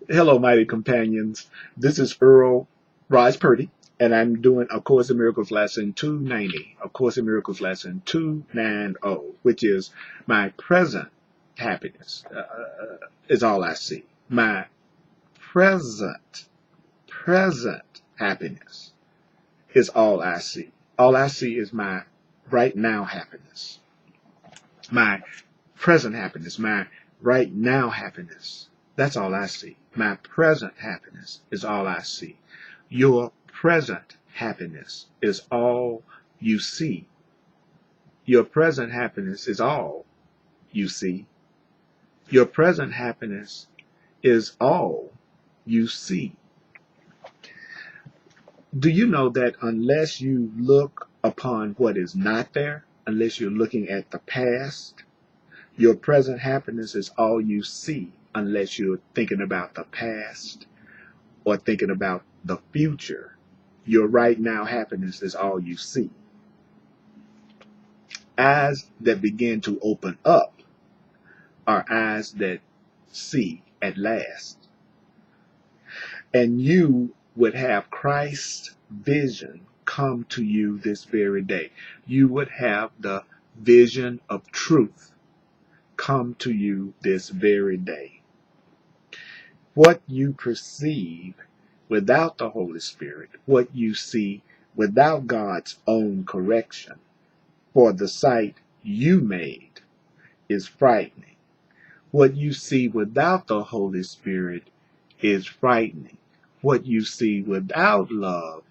Hello, mighty companions. This is Earl Purdy, and I'm doing A Course in Miracles lesson 290. A Course in Miracles lesson 290, which is my present happiness is all I see. My present happiness is all I see. All I see is my right now happiness. My present happiness, my right now happiness. That's all I see. My present happiness is all I see. Your present happiness is all you see. Your present happiness is all you see. Your present happiness is all you see. Do you know that unless you look upon what is not there, unless you're looking at the past, your present happiness is all you see unless you're thinking about the past or thinking about the future. Your right now happiness is all you see. Eyes that begin to open up are eyes that see at last. And you would have Christ's vision come to you this very day. You would have the vision of truth come to you this very day. What you perceive without the Holy Spirit, what you see without God's own correction for the sight you made is frightening. What you see without the Holy Spirit is frightening. What you see without love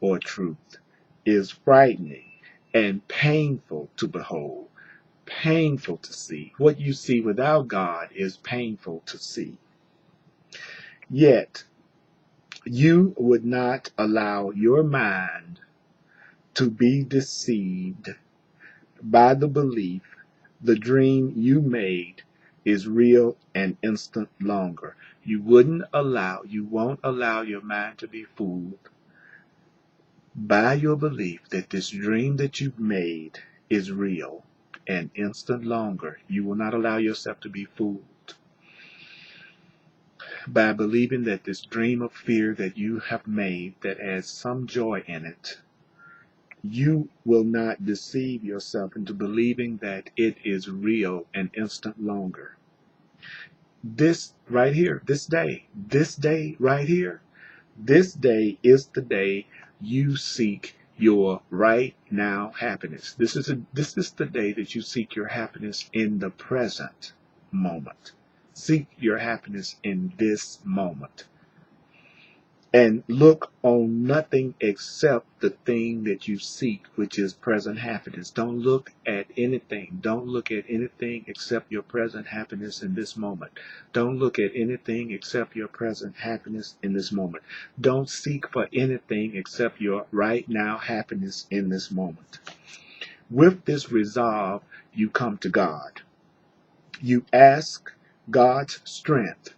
or truth is frightening and painful to behold, painful to see. What you see without God is painful to see. Yet, you would not allow your mind to be deceived by the belief the dream you made is real and instant longer. You won't allow your mind to be fooled by your belief that this dream that you've made is real and instant longer. You will not allow yourself to be fooled by believing that this dream of fear that you have made that has some joy in it. You will not deceive yourself into believing that it is real and instant longer. This right here, this day right here, this day is the day you seek your right now happiness. This is the day that you seek your happiness in the present moment. Seek your happiness in this moment. And look on nothing except the thing that you seek, which is present happiness. Don't look at anything. Don't look at anything except your present happiness in this moment. Don't look at anything except your present happiness in this moment. Don't seek for anything except your right now happiness in this moment. With this resolve, you come to God. You ask God's strength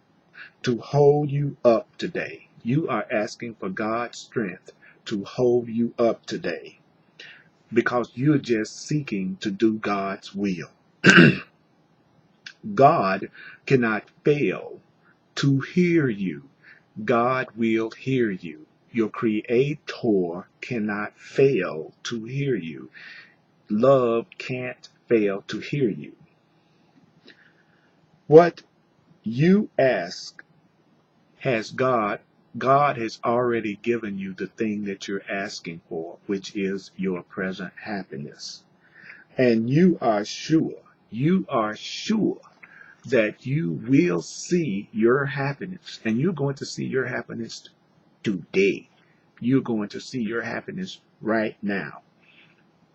to hold you up today. You are asking for God's strength to hold you up today because you're just seeking to do God's will. God cannot fail to hear you. God will hear you. Your Creator cannot fail to hear you. Love can't fail to hear you. What you ask has God has already given you the thing that you're asking for, which is your present happiness. And you are sure that you will see your happiness, and you're going to see your happiness today. You're going to see your happiness right now.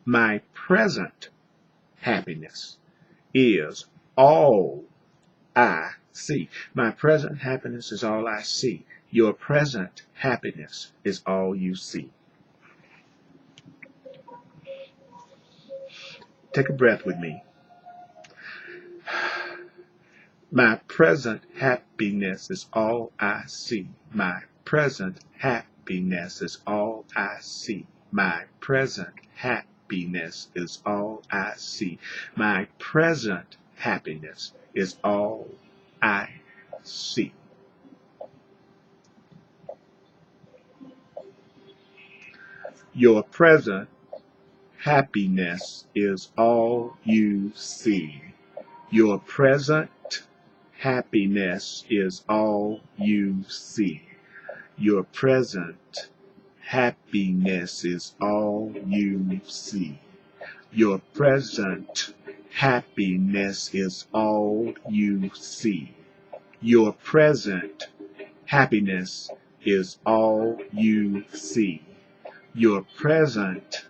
My present happiness is all I see. My present happiness is all I see. Your present happiness is all you see. Take a breath with me. My present happiness is all I see. My present happiness is all I see. My present happiness is all I see. My present happiness is all I see. Your present happiness is all you see. Your present happiness is all you see. Your present happiness is all you see. Your present happiness is all you see. Your present happiness is all you see. Your present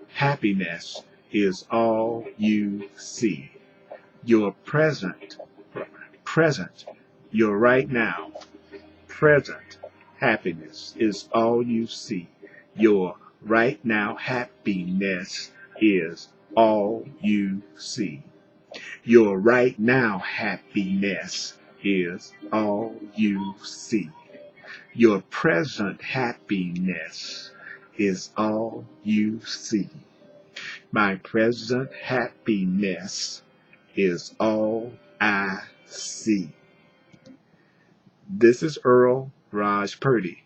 happiness is all you see. Your present, your right now, present happiness is all you see. Your right now happiness is all you see. Your right now happiness is all you see. Your present happiness is all you see. My present happiness is all I see. This is Earl Purdy,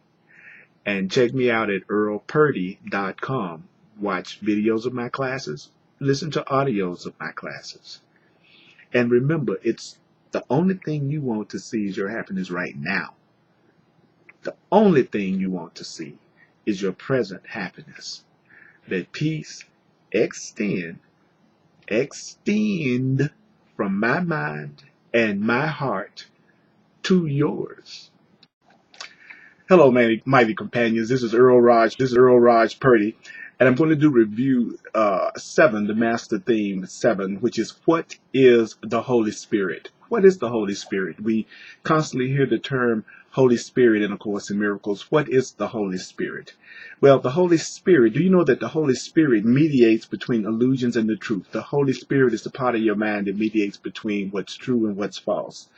and check me out at earlpurdy.com. Watch videos of my classes, listen to audios of my classes. And remember, it's the only thing you want to see is your happiness right now. The only thing you want to see is your present happiness. Let peace extend from my mind and my heart to yours. Hello, mighty companions. This is Earl Purdy, and I'm going to do review 7, the master theme 7, which is what is the Holy Spirit? What is the Holy Spirit? We constantly hear the term Holy Spirit in A Course in Miracles. What is the Holy Spirit? Well, the Holy Spirit, do you know that the Holy Spirit mediates between illusions and the truth? The Holy Spirit is the part of your mind that mediates between what's true and what's false.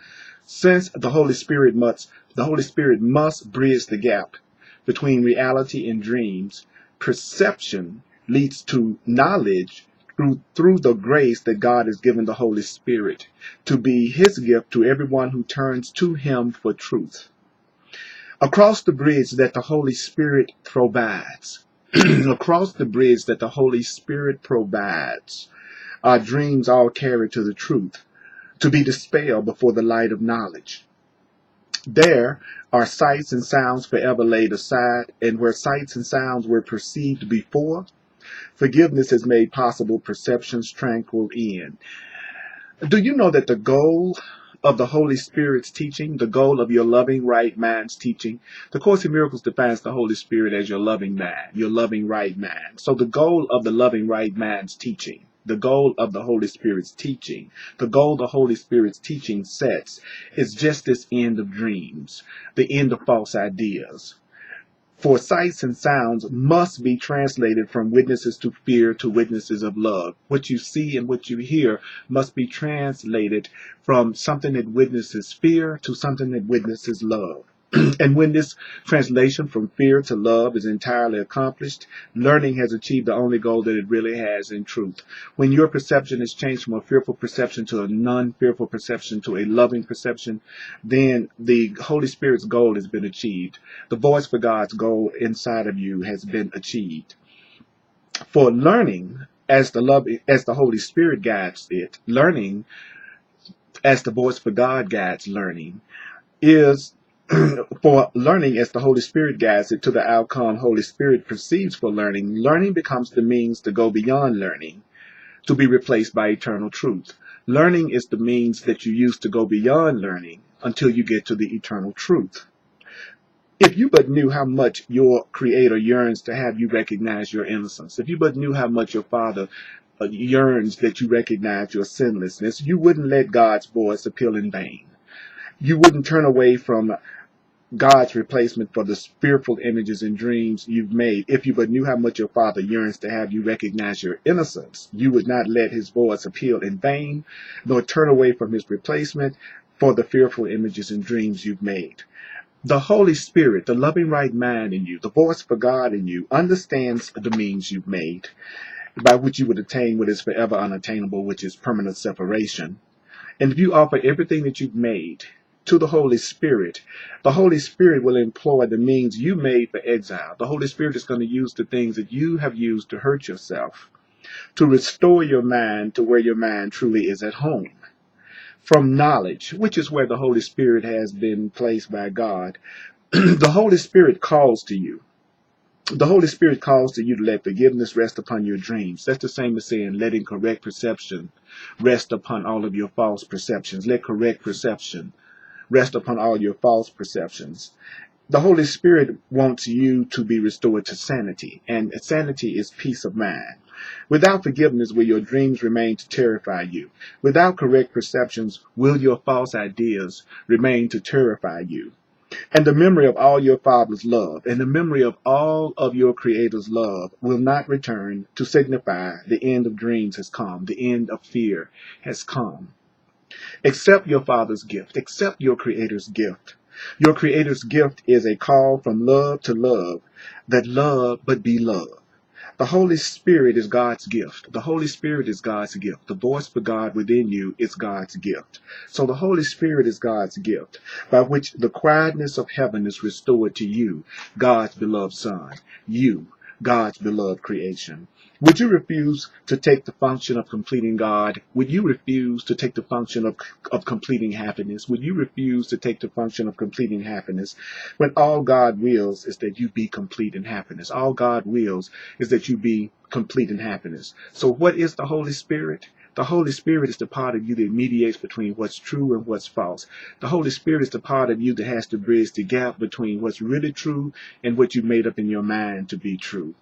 Since the Holy Spirit must bridge the gap between reality and dreams, perception leads to knowledge through the grace that God has given the Holy Spirit to be His gift to everyone who turns to Him for truth. Across the bridge that the Holy Spirit provides, our dreams all carry to the truth, to be dispelled before the light of knowledge. There are sights and sounds forever laid aside, and where sights and sounds were perceived before, forgiveness has made possible perception's tranquil end. Do you know that the goal of the Holy Spirit's teaching, the goal of your loving right mind's teaching, the Course in Miracles defines the Holy Spirit as your loving mind, your loving right mind. So the goal of the loving right mind's teaching, the goal of the Holy Spirit's teaching, the goal the Holy Spirit's teaching sets is just this end of dreams, the end of false ideas. For sights and sounds must be translated from witnesses to fear to witnesses of love. What you see and what you hear must be translated from something that witnesses fear to something that witnesses love. And when this translation from fear to love is entirely accomplished, learning has achieved the only goal that it really has in truth. When your perception is changed from a fearful perception to a non-fearful perception to a loving perception, then the Holy Spirit's goal has been achieved. The voice for God's goal inside of you has been achieved. For learning, as the Holy Spirit guides it, learning as the voice for God guides learning, is for learning as the Holy Spirit guides it to the outcome Holy Spirit perceives for learning. Learning becomes the means to go beyond learning, to be replaced by eternal truth. Learning is the means that you use to go beyond learning until you get to the eternal truth. If you but knew how much your Creator yearns to have you recognize your innocence, if you but knew how much your Father yearns that you recognize your sinlessness, you wouldn't let God's voice appeal in vain. You wouldn't turn away from God's replacement for the fearful images and dreams you've made. If you but knew how much your Father yearns to have you recognize your innocence, you would not let His voice appeal in vain, nor turn away from His replacement for the fearful images and dreams you've made. The Holy Spirit, the loving right mind in you, the voice for God in you, understands the means you've made, by which you would attain what is forever unattainable, which is permanent separation. And if you offer everything that you've made to the Holy Spirit, the Holy Spirit will employ the means you made for exile. The Holy Spirit is going to use the things that you have used to hurt yourself, to restore your mind to where your mind truly is at home. From knowledge, which is where the Holy Spirit has been placed by God, the Holy Spirit calls to you. The Holy Spirit calls to you to let forgiveness rest upon your dreams. That's the same as saying letting correct perception rest upon all of your false perceptions. Let correct perception rest upon all your false perceptions. The Holy Spirit wants you to be restored to sanity, and sanity is peace of mind. Without forgiveness, will your dreams remain to terrify you? Without correct perceptions, will your false ideas remain to terrify you? And the memory of all your Father's love and the memory of all of your Creator's love will not return to signify the end of dreams has come, the end of fear has come. Accept your Father's gift. Accept your Creator's gift. Your Creator's gift is a call from love to love, that love but be love. The Holy Spirit is God's gift. The Holy Spirit is God's gift. The voice for God within you is God's gift. So the Holy Spirit is God's gift, by which the quietness of heaven is restored to you, God's beloved Son, you, God's beloved creation. Would you refuse to take the function of completing God? Would you refuse to take the function of completing happiness? Would you refuse to take the function of completing happiness when all God wills is that you be complete in happiness? All God wills is that you be complete in happiness. So what is the Holy Spirit? The Holy Spirit is the part of you that mediates between what's true and what's false. The Holy Spirit is the part of you that has to bridge the gap between what's really true and what you made up in your mind to be true.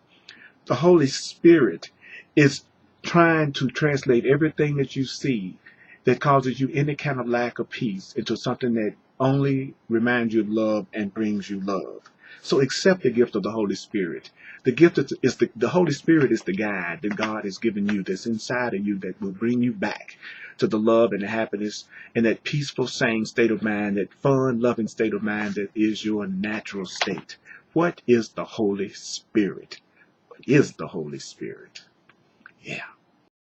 The Holy Spirit is trying to translate everything that you see that causes you any kind of lack of peace into something that only reminds you of love and brings you love. So accept the gift of the Holy Spirit. The gift is the Holy Spirit is the guide that God has given you, that's inside of you, that will bring you back to the love and the happiness and that peaceful, sane state of mind, that fun, loving state of mind that is your natural state. What is the Holy Spirit? Is the Holy Spirit? Yeah.